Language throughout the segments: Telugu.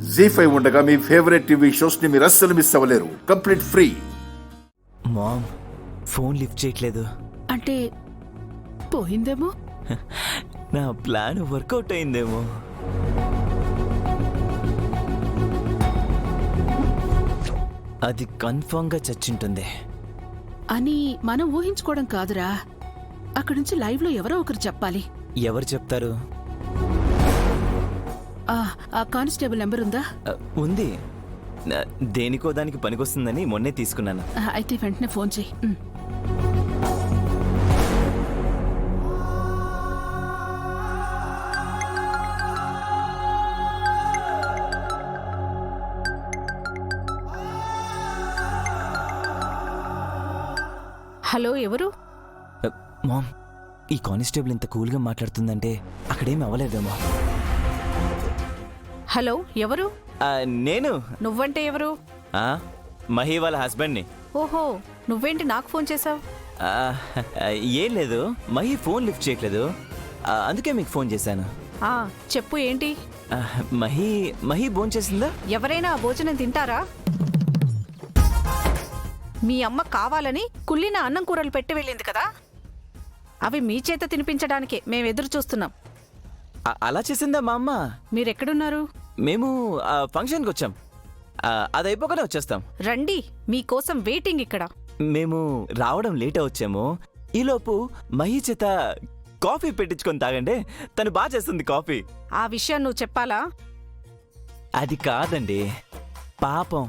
జీ5 ఉండగా మీ ఫేవరెట్ టీవీ షోస్ ని మీరు అస్సలు మిస్ అవ్వలేరు. Complete free. Mom phone lift చేయట్లేదు. అంటే పోయిందేమో. నా ప్లాన్ వర్కౌట్ అయిందేమో. అది కన్ఫర్మ్గా చచ్చింటుంది అని మనం ఊహించుకోవడం కాదురా. అక్కడి నుంచి లైవ్ లో ఎవరో ఒకరు చెప్పాలి. ఎవరు చెప్తారు? ఆ కానిస్టేబుల్ నెంబర్ ఉందా? ఉంది. దేనికో దానికి పనికొస్తుందని మొన్నే తీసుకున్నాను. అయితే వెంటనే ఫోన్ చెయ్యి. హలో, ఎవరు? మామ్, ఈ కానిస్టేబుల్ ఇంత కూల్గా మాట్లాడుతుందంటే అక్కడేమి అవ్వలేదేమో. హలో, ఎవరు? నేను. నువ్వంటే ఎవరు? మహి వాళ్ళ హస్బెండ్ని. ఓహో, నువ్వేంటి నాకు ఫోన్ చేసావు? ఏం లేదు, మహి ఫోన్ లిఫ్ట్ చేయట్లేదు, అందుకే మీకు ఫోన్ చేశాను. చెప్పు, ఏంటి? మహి భోంచేసిందా? ఎవరైనా భోజనం తింటారా? మీ అమ్మ కావాలని కుళ్ళిన అన్నం కూరలు పెట్టి వెళ్ళింది కదా, అవి మీ చేత తినిపించడానికే మేము ఎదురు చూస్తున్నాం. అలా చేసిందా మా అమ్మ? మీరెక్కడున్నారు? మేము ఫంక్షన్కి వచ్చాం, అది అయిపోగానే వచ్చేస్తాం. రండి, మీకోసం వెయిటింగ్ ఇక్కడ. మేము రావడం లేట్ వచ్చాము. ఈలోపు మహి చేత కాఫీ పెట్టించుకొని తాగండి, తను బాగా చేస్తుంది కాఫీ. ఆ విషయం నువ్వు చెప్పాలా? అది కాదండి, పాపం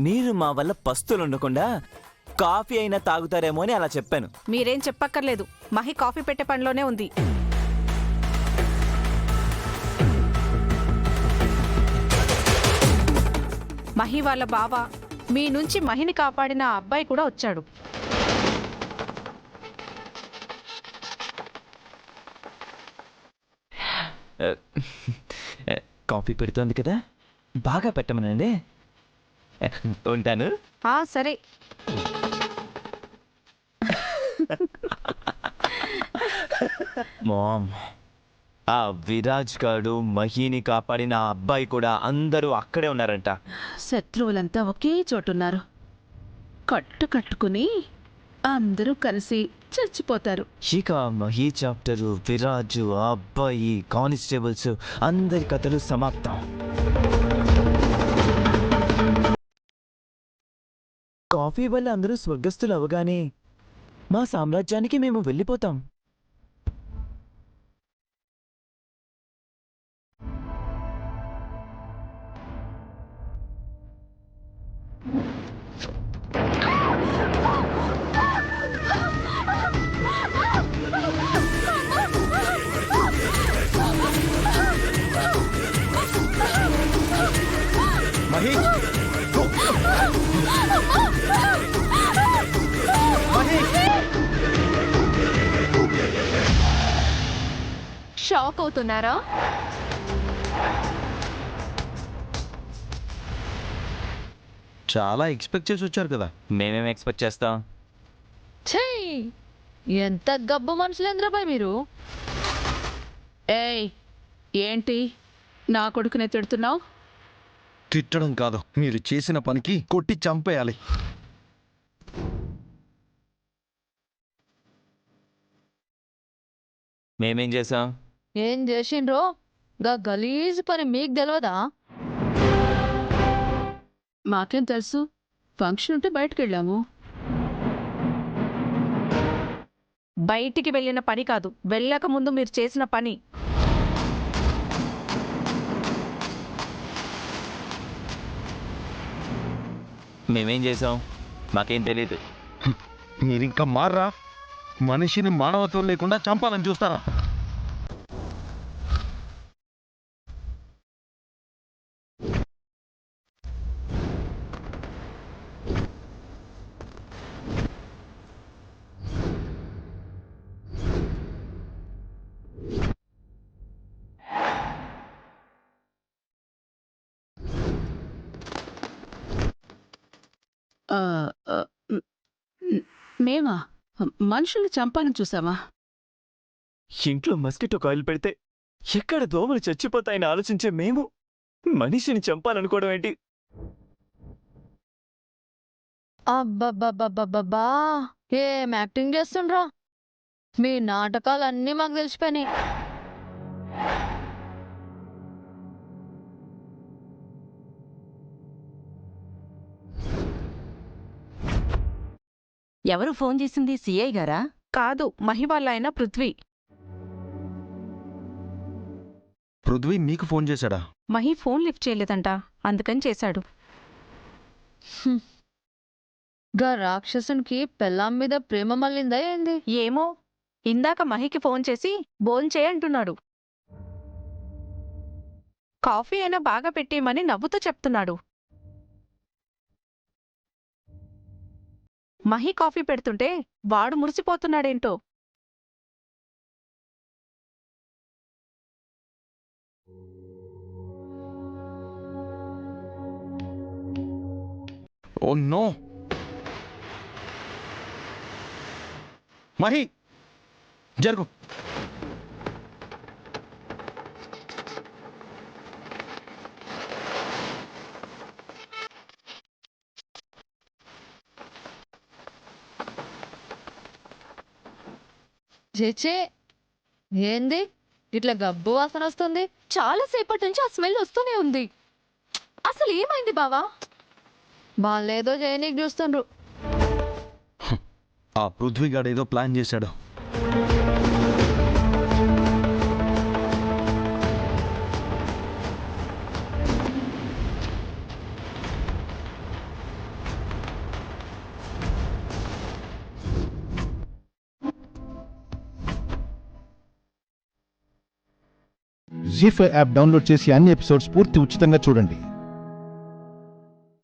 మీరు మా వల్ల పస్తులు ఉండకుండా కాఫీ అయినా తాగుతారేమో అని అలా చెప్పాను. మీరేం చెప్పక్కర్లేదు, మహి కాఫీ పెట్టే పనిలోనే ఉంది. మహి వాళ్ళ బావ మీ నుంచి మహిని కాపాడిన ఆ అబ్బాయి కూడా వచ్చాడు. కాఫీ పెడుతోంది కదా, బాగా పెట్టమనండి. ఉంటాను. సరే. మామ్, ఆ విరాజ్ గాడు, మహిని కాపాడిన ఆ అబ్బాయి కూడా అందరూ అక్కడే ఉన్నారంట. శత్రువులంతా ఒకే చోటున్నారు. కట్టుకుని అందరూ కలిసి చచ్చిపోతారు. ఇక మహి చాప్టరు, విరాజు, ఆ అబ్బాయి, కానిస్టేబుల్స్ అందరి కథలు సమాప్తం. కాఫీ వల్ల అందరూ స్వర్గస్థులు అవగానే మా సామ్రాజ్యానికి మేము వెళ్ళిపోతాం. మహి, షాక్ అవుతున్నారా? చాలా ఎక్స్పెక్ట్ చేసి వచ్చారు కదా. మేమేం ఎక్స్పెక్ట్ చేస్తాం? ఛీ, ఎంత గబ్బు మనుషులేంద్రబాయ్ మీరు. ఏయ్, ఏంటి నా కొడుకునే తిడుతున్నావు? తిట్టడం కాదు, మీరు చేసిన పనికి కొట్టి చంపేయాలి. మేమేం చేసాం? ఏం చేసిండ్రో గా గలీజ్ పని మీకు తెలియదా? మాకేం తెలుసు, ఫంక్షన్ ఉంటే బయటకు వెళ్ళాము. బయటికి వెళ్ళిన పని కాదు, వెళ్ళక ముందు మీరు చేసిన పని. మేమేం చేసాం? మాకేం తెలీదు. మీరింకా మారరా? మనిషిని మానవత్వం లేకుండా చంపాలని చూస్తారా? మేమా మనుషుల్ని చంపాలని చూసావా? ఇంట్లో మస్కిటో కాయిల్ పెడితే ఎక్కడ దోమలు చచ్చిపోతాయని ఆలోచించే మేము మనిషిని చంపాలనుకోవడం ఏంటి? అబ్బబ్బబ్బబ్బబ్బా, ఏం యాక్టింగ్ చేస్తుండ్రా? మీ నాటకాలన్నీ మాకు తెలిసిపోయినాయి. ఎవరు ఫోన్ చేసింది? సిఐ గారా? కాదు, మహి వాళ్ళ ఆయన పృథ్వీ. పృథ్వీ మీకు ఫోన్ చేశాడా? మహి ఫోన్ లిఫ్ట్ చేయలేదంట, అందుకని చేశాడు. గా రాక్షసునికి పెళ్ళాం మీద ప్రేమ మళ్ళిందా ఏంది? ఏమో, ఇందాక మహికి ఫోన్ చేసి భోంచేయి అంటున్నాడు. కాఫీ అయినా బాగా పెట్టేయమని నవ్వుతూ చెప్తున్నాడు. మహి కాఫీ పెడుతుంటే వాడు మురిసిపోతున్నాడేంటో. Oh no! మహి, జరుగు. చేచే, ఏంది ఇట్లా గబ్బు వాసన వస్తుంది? చాలాసేపటి నుంచి ఆ స్మెల్ వస్తూనే ఉంది. అసలు ఏమైంది బావా? వాళ్ళేదో చేయనీకి చూస్తుండ్రు. ఆ పృథ్వీగాడు ఏదో ప్లాన్ చేశాడు. జీ5 యాప్ డౌన్లోడ్ చేసి అన్ని ఎపిసోడ్స్ పూర్తి ఉచితంగా చూడండి.